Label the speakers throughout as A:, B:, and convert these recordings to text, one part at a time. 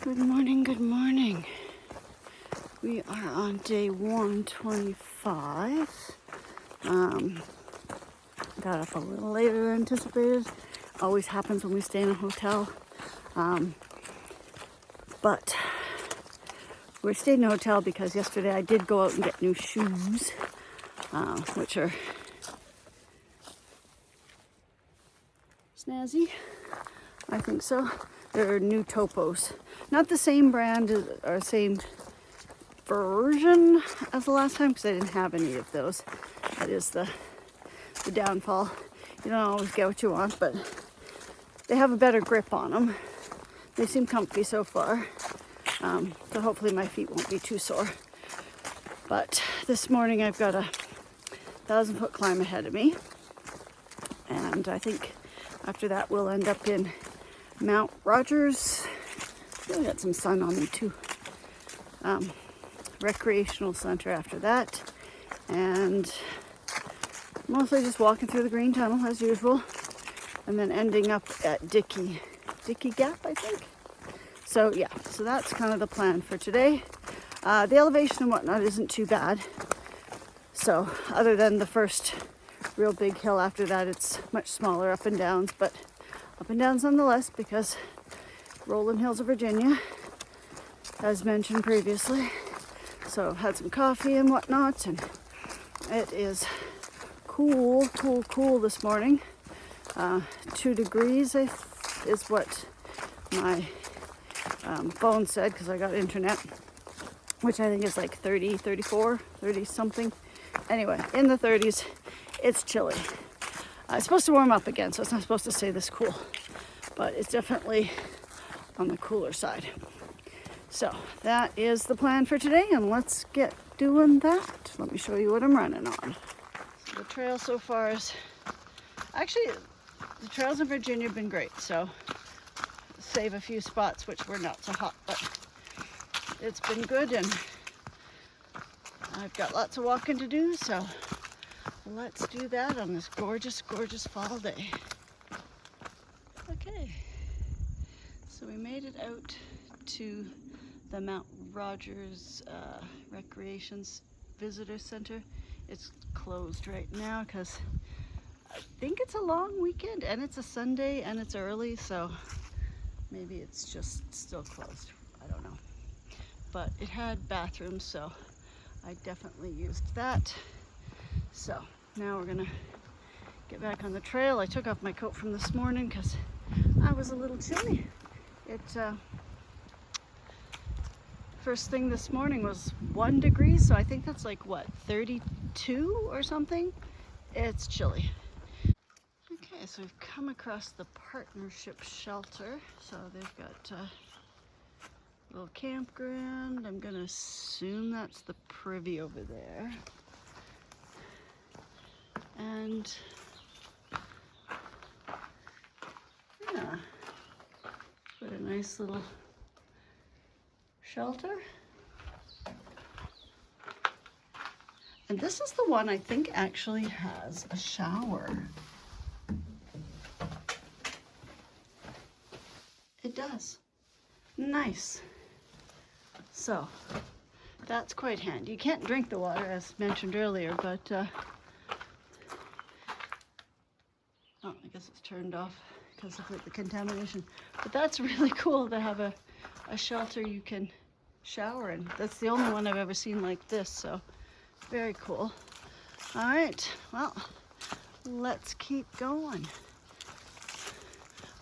A: Good morning, good morning. We are on day 125. Got up a little later than anticipated. Always happens when we stay in a hotel. But we're staying in a hotel because yesterday I did go out and get new shoes, which are snazzy. I think so. They're new Topos. Not the same brand or same version as the last time because I didn't have any of those. That is the downfall. You don't always get what you want, but they have a better grip on them. They seem comfy so far. So hopefully my feet won't be too sore. But this morning I've got a 1,000-foot climb ahead of me. And I think after that we'll end up in Mount Rogers. Really got some sun on me too. Recreational center after that. And mostly just walking through the green tunnel as usual. And then ending up at Dickey Gap, I think. So yeah, so that's kind of the plan for today. The elevation and whatnot isn't too bad. So other than the first real big hill after that, it's much smaller up and downs, but up and downs nonetheless because rolling hills of Virginia, as mentioned previously. So I've had some coffee and whatnot, and it is cool this morning. 2 degrees is what my phone said because I got internet, which I think is like 30, 34, 30 something. Anyway, in the 30s, it's chilly. It's supposed to warm up again, so it's not supposed to stay this cool, but it's definitely on the cooler side. So that is the plan for today, and let's get doing that. Let me show you what I'm running on. So the trail so far is, actually, the trails in Virginia have been great, so save a few spots which were not so hot, but it's been good, and I've got lots of walking to do, so let's do that on this gorgeous fall day. Okay, so we made it out to the Mount Rogers Recreations Visitor Center. It's closed right now because I think it's a long weekend and it's a Sunday and it's early, so maybe it's just still closed. I don't know. But it had bathrooms, so I definitely used that. So now we're gonna get back on the trail. I took off my coat from this morning because I was a little chilly. First thing this morning was 1 degree, so I think that's like what, 32 or something? It's chilly. Okay, so we've come across the partnership shelter. So they've got a little campground. I'm gonna assume that's the privy over there. And yeah, got a nice little shelter. And this is the one I think actually has a shower. It does. Nice. So that's quite handy. You can't drink the water as mentioned earlier, but oh, I guess it's turned off because of the contamination. But that's really cool to have a shelter you can shower in. That's the only one I've ever seen like this, so very cool. All right, well, let's keep going.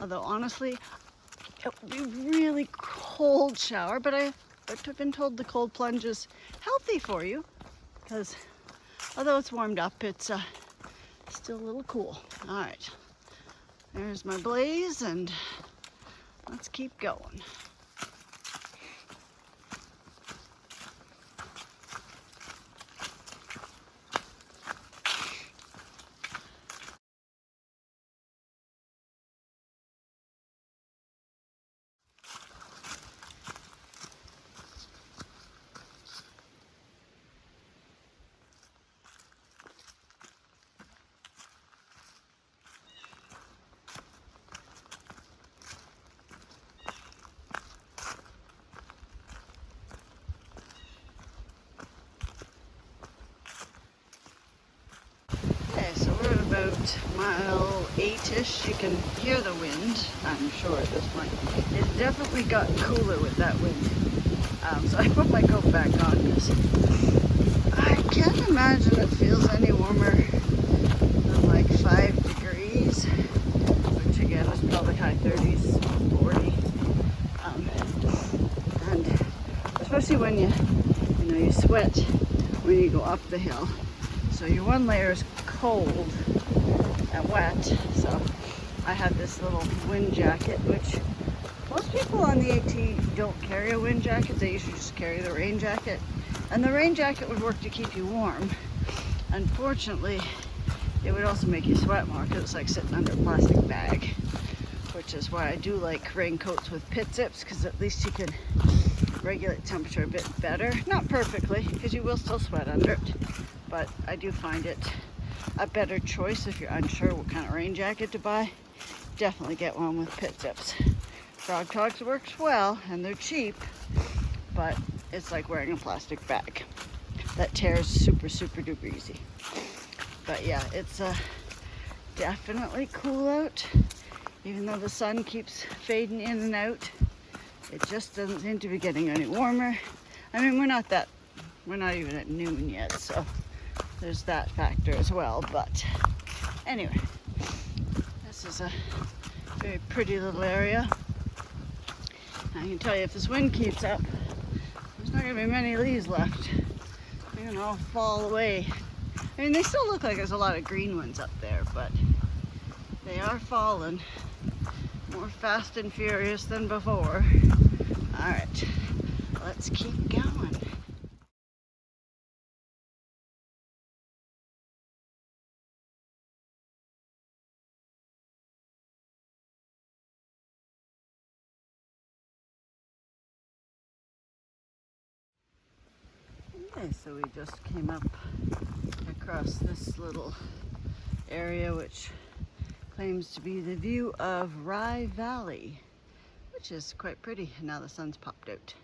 A: Although honestly, it would be really cold shower, but I've been told the cold plunge is healthy for you because although it's warmed up, it's still a little cool. All right, there's my blaze, and let's keep going. mile 8-ish, you can hear the wind, I'm sure at this point. It definitely got cooler with that wind. So I put my coat back on because I can't imagine it feels any warmer than like 5 degrees, which again is probably high 30s, 40. And especially when you sweat when you go up the hill. So your one layer is cold and wet. So I had this little wind jacket, which most people on the AT don't carry a wind jacket. They usually just carry the rain jacket. And the rain jacket would work to keep you warm. Unfortunately, it would also make you sweat more because it's like sitting under a plastic bag, which is why I do like raincoats with pit zips, because at least you can regulate temperature a bit better. Not perfectly, because you will still sweat under it, but I do find it a better choice if you're unsure what kind of rain jacket to buy. Definitely get one with pit zips. Frog Togs works well, and they're cheap, but it's like wearing a plastic bag that tears super duper easy. But yeah, it's definitely cool out, even though the sun keeps fading in and out. It just doesn't seem to be getting any warmer. I mean, we're not even at noon yet, so there's that factor as well. But anyway, this is a very pretty little area. I can tell you, if this wind keeps up, there's not going to be many leaves left. They're going to all fall away. I mean, they still look like there's a lot of green ones up there, but they are falling more fast and furious than before. All right, let's keep going. Okay, so we just came up across this little area which claims to be the view of Rye Valley, which is quite pretty. Now the sun's popped out.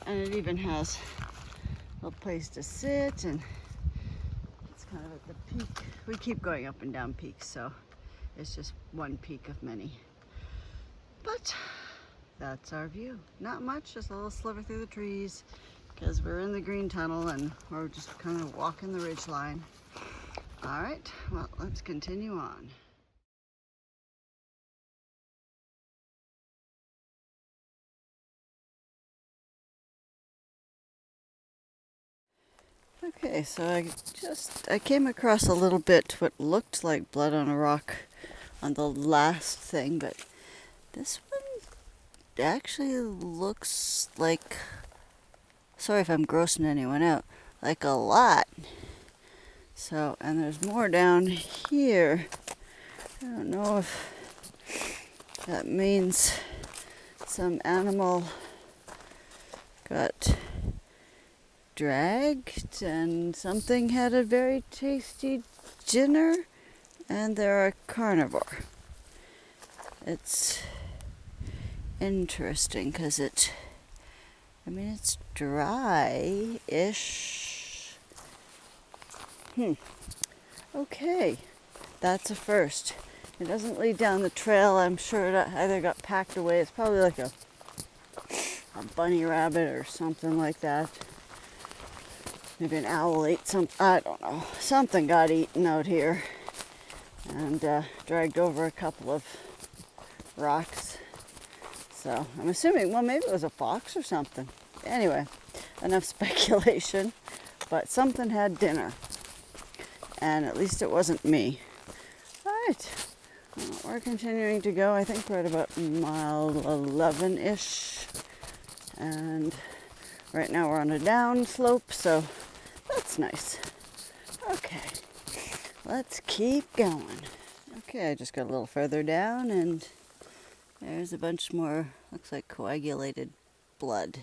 A: And it even has a place to sit, and it's kind of at the peak. We keep going up and down peaks, so it's just one peak of many. But that's our view. Not much, just a little sliver through the trees, because we're in the green tunnel and we're just kind of walking the ridge line. All right, well, let's continue on. Okay, so I came across a little bit what looked like blood on a rock on the last thing, but this one actually looks like, sorry if I'm grossing anyone out, like a lot. So, and there's more down here. I don't know if that means some animal got dragged and something had a very tasty dinner, and they're a carnivore. It's interesting because it's dry-ish. Okay, that's a first. It doesn't lead down the trail. I'm sure it either got packed away. It's probably like a bunny rabbit or something like that. Maybe an owl ate some, I don't know. Something got eaten out here and dragged over a couple of rocks. So I'm assuming, well, maybe it was a fox or something. Anyway, enough speculation, but something had dinner. And at least it wasn't me. All right, well, we're continuing to go. I think we're at about mile 11-ish. And right now we're on a down slope, so that's nice. Okay, let's keep going. Okay, I just got a little further down and there's a bunch more, looks like coagulated blood.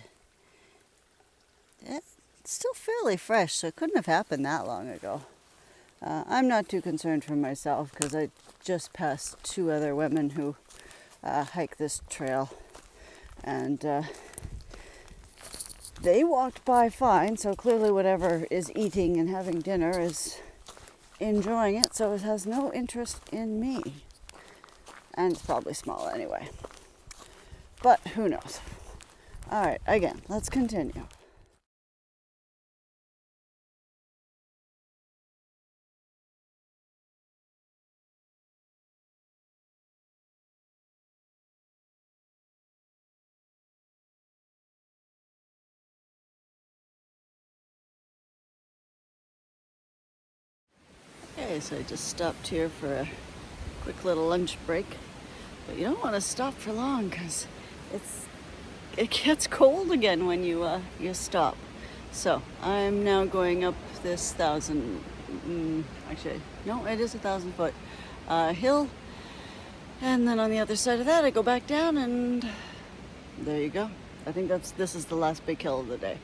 A: It's still fairly fresh, so it couldn't have happened that long ago. I'm not too concerned for myself because I just passed 2 other women who hike this trail, and they walked by fine, so clearly whatever is eating and having dinner is enjoying it, so it has no interest in me. And it's probably small anyway. But who knows? All right, again, let's continue. Okay, so I just stopped here for a quick little lunch break. But you don't want to stop for long because it gets cold again when you stop. So I'm now going up this actually, no, it is 1,000-foot hill. And then on the other side of that, I go back down, and there you go. I think this is the last big hill of the day.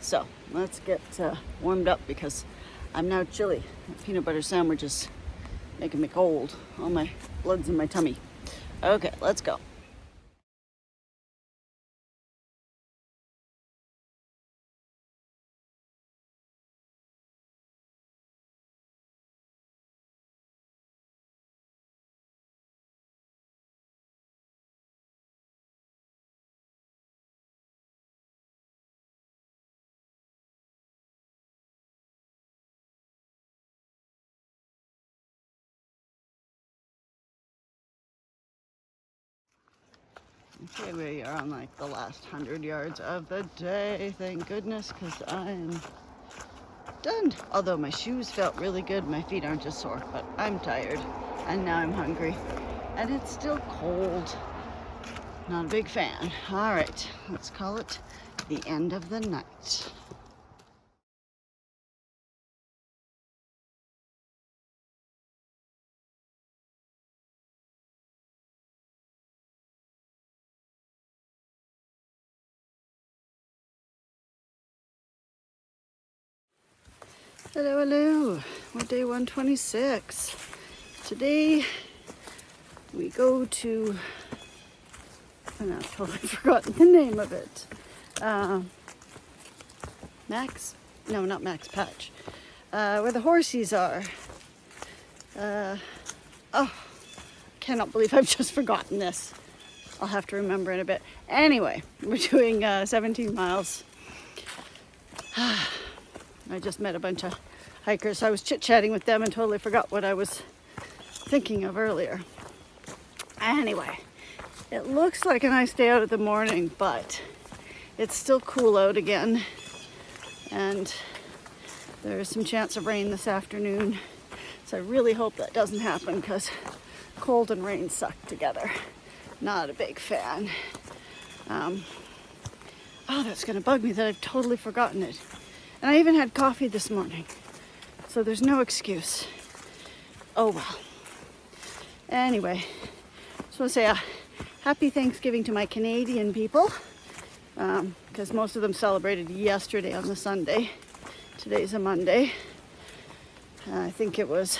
A: So let's get warmed up because I'm now chilly. The peanut butter sandwich is making me cold. All my blood's in my tummy. Okay, let's go. Okay, we are on like the last 100 yards of the day, thank goodness, because I'm done. Although my shoes felt really good, my feet aren't just sore, but I'm tired, and now I'm hungry, and it's still cold. Not a big fan. All right, let's call it the end of the night. Hello, hello. We're day 126. Today we go to, I've totally forgotten the name of it. Max? No, not Max Patch. Where the horsies are. Cannot believe I've just forgotten this. I'll have to remember in a bit. Anyway, we're doing 17 miles. I just met a bunch of hikers. I was chit-chatting with them and totally forgot what I was thinking of earlier. Anyway, it looks like a nice day out of the morning, but it's still cool out again. And there's some chance of rain this afternoon. So I really hope that doesn't happen because cold and rain suck together. Not a big fan. That's gonna bug me that I've totally forgotten it. And I even had coffee this morning. So there's no excuse. Oh well. Anyway, just want to say a happy Thanksgiving to my Canadian people. Because most of them celebrated yesterday on the Sunday. Today's a Monday. I think it was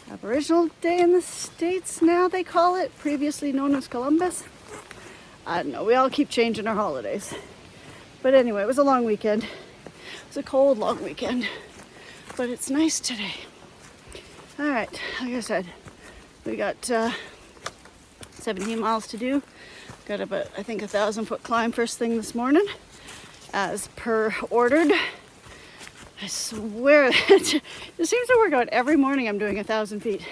A: Aboriginal Day in the States now they call it, previously known as Columbus. I don't know, we all keep changing our holidays. But anyway, it was a long weekend. It was a cold, long weekend. But it's nice today. All right, like I said, we got 17 miles to do. Got about, I think, 1,000-foot climb first thing this morning, as per ordered. I swear it seems to work out every morning. I'm doing 1,000 feet.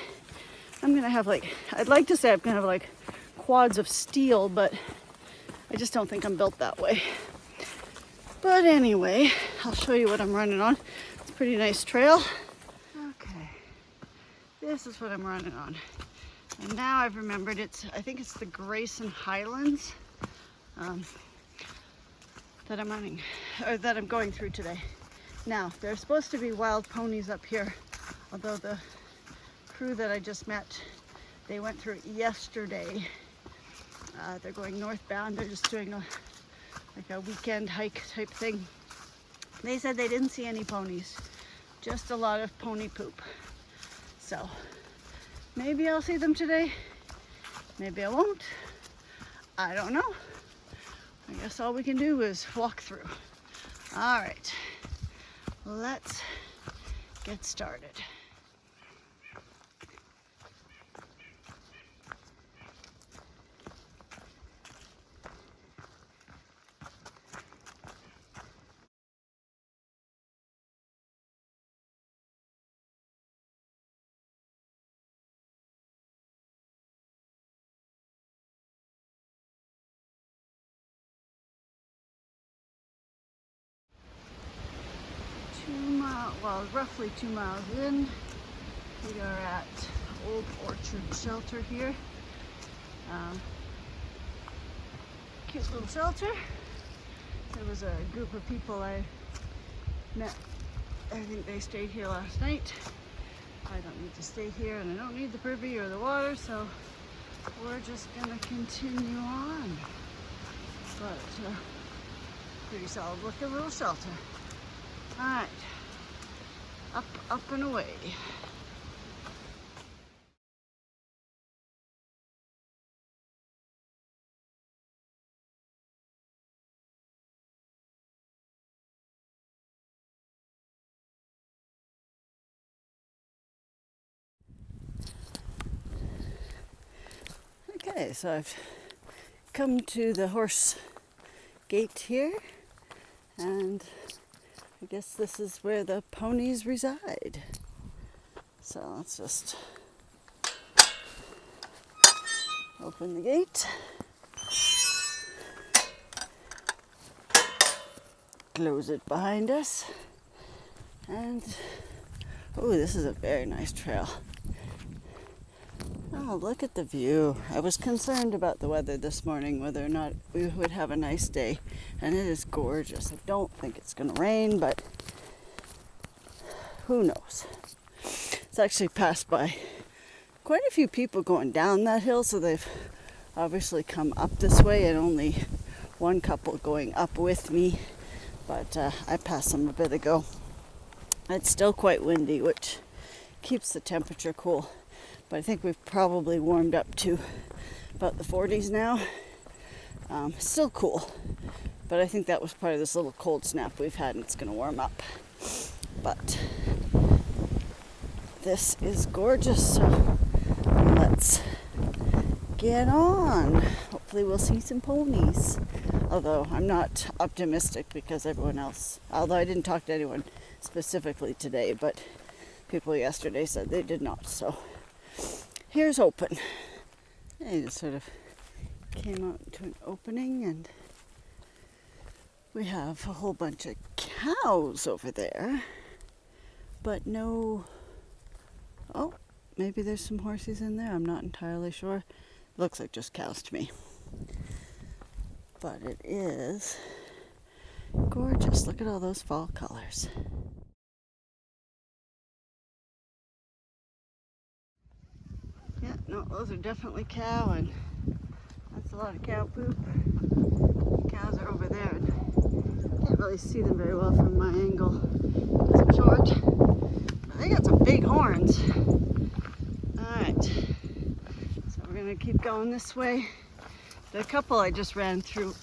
A: I'm gonna have I'd like to say I'm gonna have quads of steel, but I just don't think I'm built that way. But anyway, I'll show you what I'm running on. It's a pretty nice trail. Okay, this is what I'm running on. And now I've remembered I think it's the Grayson Highlands that I'm running, or that I'm going through today. Now, there's supposed to be wild ponies up here, although the crew that I just met, they went through it yesterday. They're going northbound. They're just doing a weekend hike type thing. They said they didn't see any ponies, just a lot of pony poop. So maybe I'll see them today. Maybe I won't. I don't know. I guess all we can do is walk through. All right, let's get started. well, roughly 2 miles in. We are at Old Orchard Shelter here. Cute little shelter. There was a group of people I met. I think they stayed here last night. I don't need to stay here, and I don't need the privy or the water, so we're just gonna continue on. But pretty solid looking little shelter. All right, up and away. Okay, so I've come to the horse gate here, and I guess this is where the ponies reside. So let's just open the gate, close it behind us, and oh, this is a very nice trail. Oh, look at the view. I was concerned about the weather this morning, whether or not we would have a nice day, and it is gorgeous. I don't think it's going to rain, but who knows. It's actually passed by quite a few people going down that hill, so they've obviously come up this way, and only one couple going up with me, but I passed them a bit ago. It's still quite windy, which keeps the temperature cool. But I think we've probably warmed up to about the 40s now. Still cool, but I think that was part of this little cold snap we've had, and it's going to warm up. But this is gorgeous, so let's get on. Hopefully we'll see some ponies. Although I'm not optimistic because everyone else, although I didn't talk to anyone specifically today, but people yesterday said they did not, so here's open. I just sort of came out into an opening, and we have a whole bunch of cows over there, but no, oh, maybe there's some horses in there. I'm not entirely sure. Looks like just cows to me. But it is gorgeous. Look at all those fall colors. Yeah, no, those are definitely cow, and that's a lot of cow poop. Cows are over there, and can't really see them very well from my angle because I'm short. But they got some big horns. Alright, so we're gonna keep going this way. The couple I just ran through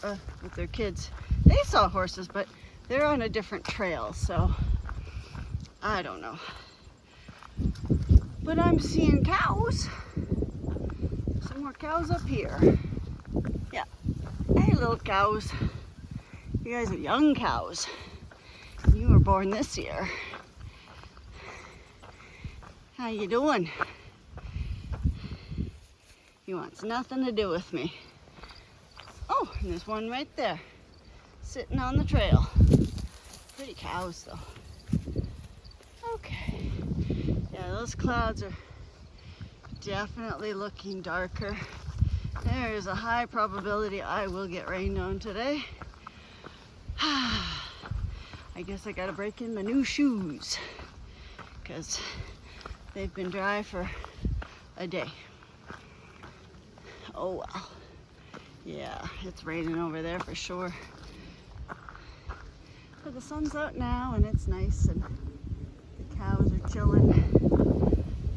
A: with their kids, they saw horses, but they're on a different trail, so I don't know. But I'm seeing cows. Some more cows up here. Yeah. Hey, little cows. You guys are young cows. You were born this year. How you doing? He wants nothing to do with me. Oh, and there's one right there, sitting on the trail. Pretty cows, though. Okay. Yeah, those clouds are definitely looking darker. There is a high probability I will get rained on today. I guess I gotta break in my new shoes because they've been dry for a day. Oh well. Yeah, it's raining over there for sure. But the sun's out now, and it's nice, and the cows are chilling.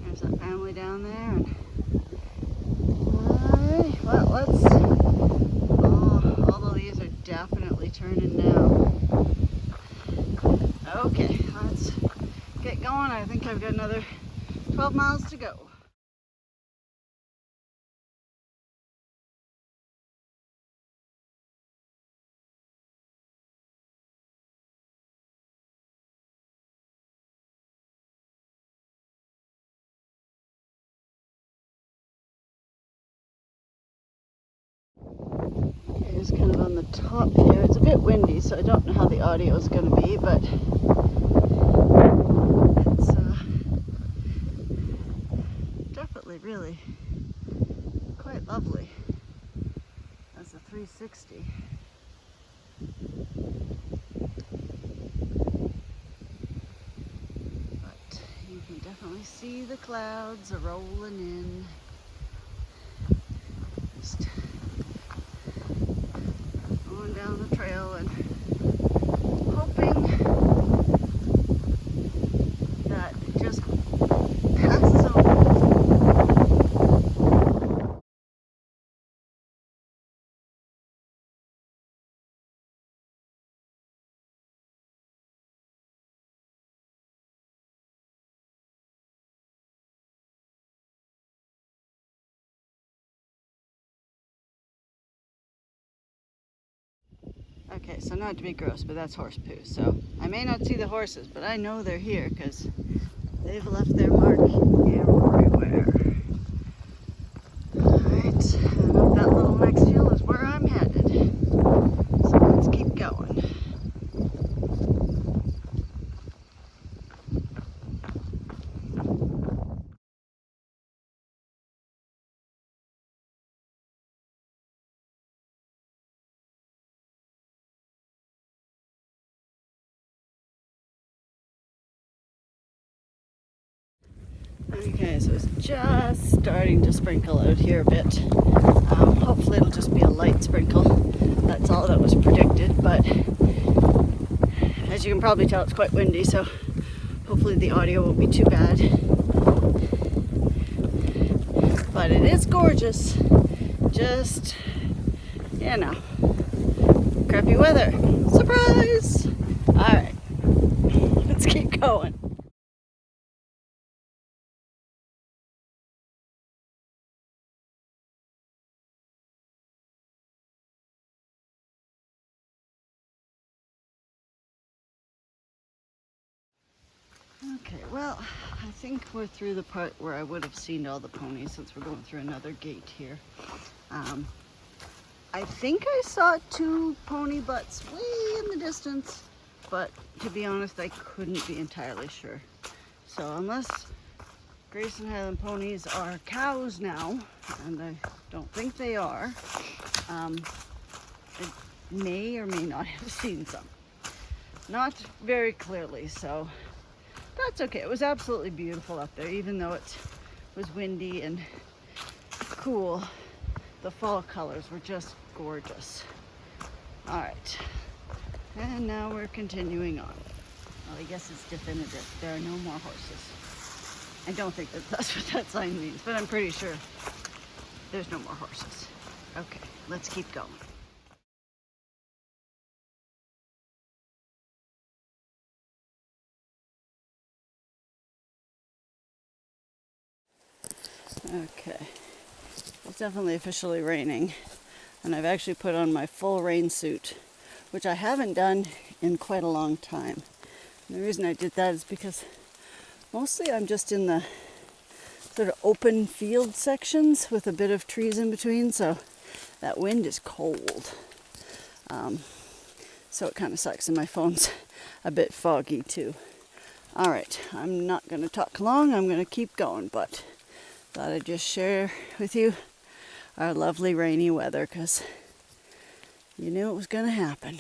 A: There's that family down there, and alright, well, let's, oh, all the leaves are definitely turning now. Okay, let's get going. I think I've got another 12 miles to go. It's kind of on the top here. It's a bit windy, so I don't know how the audio is going to be, but really quite lovely as a 360. But you can definitely see the clouds are rolling in. Just going down the trail and hoping that it just passes over. Okay, so not to be gross, but that's horse poo. So I may not see the horses, but I know they're here because they've left their mark everywhere. Alright, and up that little next hill is where I'm headed. So let's keep going. Okay, so it's just starting to sprinkle out here a bit. Hopefully it'll just be a light sprinkle. That's all that was predicted, but as you can probably tell, it's quite windy, so hopefully the audio won't be too bad. But it is gorgeous. Just, you know, crappy weather. Surprise! Alright, let's keep going. Okay, well, I think we're through the part where I would have seen all the ponies since we're going through another gate here. I think I saw 2 pony butts way in the distance, but to be honest, I couldn't be entirely sure. So unless Grayson Highland ponies are cows now, and I don't think they are, I may or may not have seen some. Not very clearly, so that's okay. It was absolutely beautiful up there, even though it was windy and cool. The fall colors were just gorgeous. All right, and now we're continuing on. Well, I guess it's definitive. There are no more horses. I don't think that's what that sign means, but I'm pretty sure there's no more horses. Okay, let's keep going. Okay, it's definitely officially raining, and I've actually put on my full rain suit, which I haven't done in quite a long time. And the reason I did that is because mostly I'm just in the sort of open field sections with a bit of trees in between, so that wind is cold. So it kind of sucks, and my phone's a bit foggy too. All right, I'm not going to talk long. I'm going to keep going, but thought I'd just share with you our lovely rainy weather because you knew it was going to happen.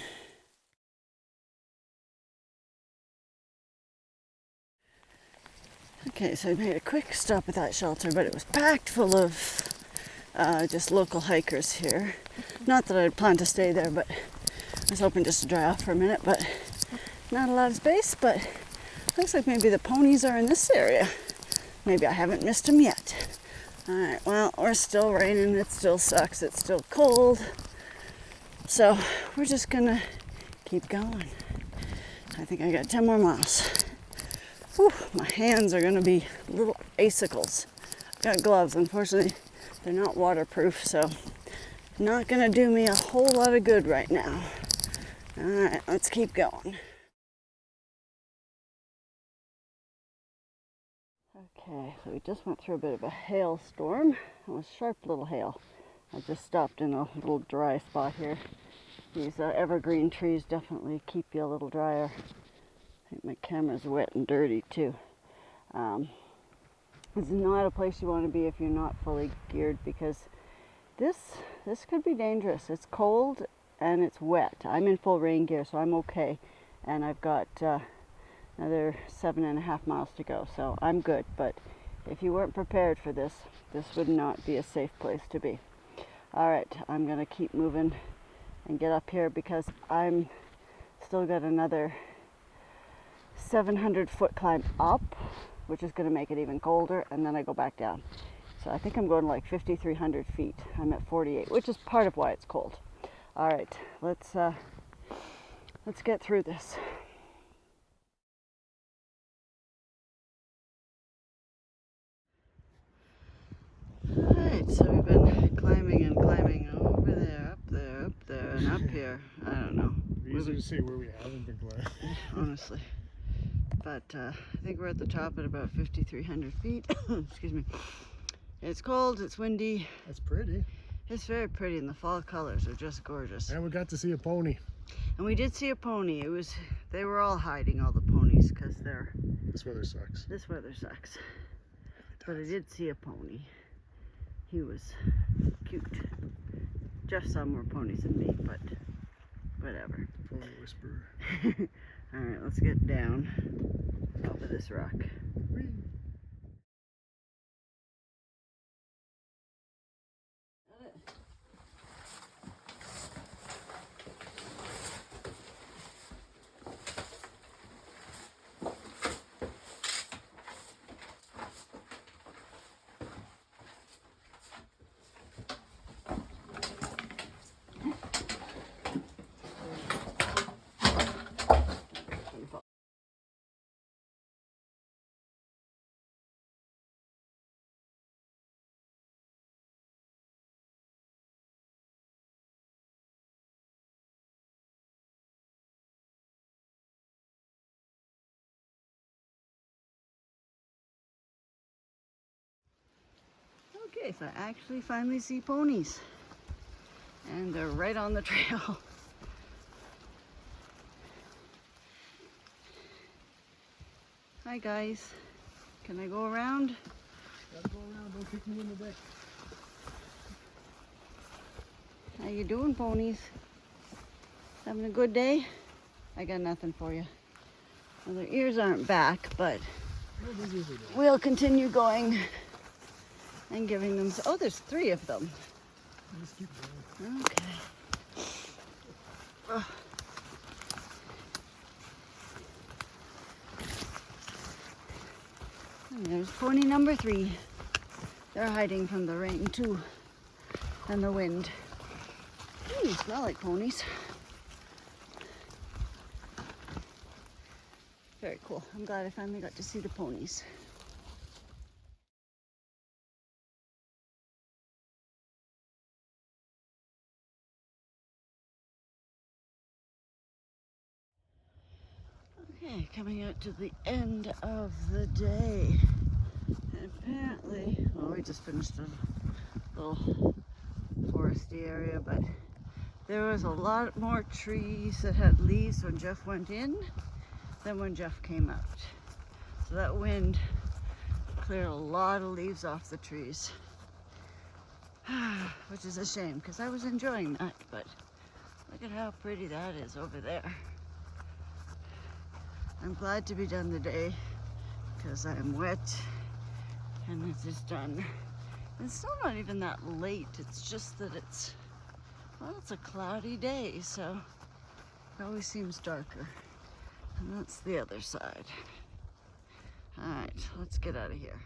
A: Okay, so I made a quick stop at that shelter, but it was packed full of just local hikers here. Not that I'd planned to stay there, but I was hoping just to dry off for a minute, but not a lot of space, but looks like maybe the ponies are in this area. Maybe I haven't missed them yet. Alright, well, we're still raining, it still sucks, it's still cold. So we're just gonna keep going. I think I got 10 more miles. Whew, my hands are gonna be little icicles. I've got gloves, unfortunately they're not waterproof, so not gonna do me a whole lot of good right now. Alright, let's keep going. Okay, so we just went through a bit of a hailstorm. It was sharp little hail. I just stopped in a little dry spot here. These evergreen trees definitely keep you a little drier. I think my camera's wet and dirty too. It's not a place you want to be if you're not fully geared, because this could be dangerous. It's cold and it's wet. I'm in full rain gear, so I'm okay. And I've got another 7.5 miles to go, so I'm good. But if you weren't prepared for this, this would not be a safe place to be. All right, I'm gonna keep moving and get up here because I'm still got another 700-foot climb up, which is gonna make it even colder, and then I go back down. So I think I'm going like 5,300 feet. I'm at 48, which is part of why it's cold. All right, let's get through this. All right, so we've been climbing and climbing over there, up there, up there, and up here. I don't know.
B: It's easy to see where we haven't been climbing.
A: Honestly. But I think we're at the top at about 5,300 feet. Excuse me. It's cold, it's windy.
B: That's pretty.
A: It's very pretty, and the fall colors are just gorgeous.
B: And we got to see a pony.
A: And we did see a pony. They were all hiding, all the ponies, because
B: This weather sucks.
A: this weather sucks. But I did see a pony. He was cute. Jeff saw more ponies than me, but whatever.
B: Pony whisperer.
A: All right, let's get down off of this rock.
B: Whee.
A: Okay, so I actually finally see ponies. And they're right on the trail. Hi guys. Can I go around?
B: Gotta go around, don't kick me in the dick.
A: How you doing, ponies? Having a good day? I got nothing for you. Well, their ears aren't back, but
B: No, these usually do.
A: we'll continue going and giving them. Oh, there's 3 of them.
B: Just keep going.
A: Okay. Ugh. And there's pony number 3. They're hiding from the rain too, and the wind. Ooh, you smell like ponies. Very cool. I'm glad I finally got to see the ponies. Okay, coming out to the end of the day. And apparently, well, we just finished a little foresty area, but there was a lot more trees that had leaves when Jeff went in than when Jeff came out. So that wind cleared a lot of leaves off the trees, which is a shame because I was enjoying that, but look at how pretty that is over there. I'm glad to be done the day because I'm wet and it is done. It's still not even that late, it's just that it's a cloudy day, so it always seems darker. And that's the other side. All right, let's get out of here.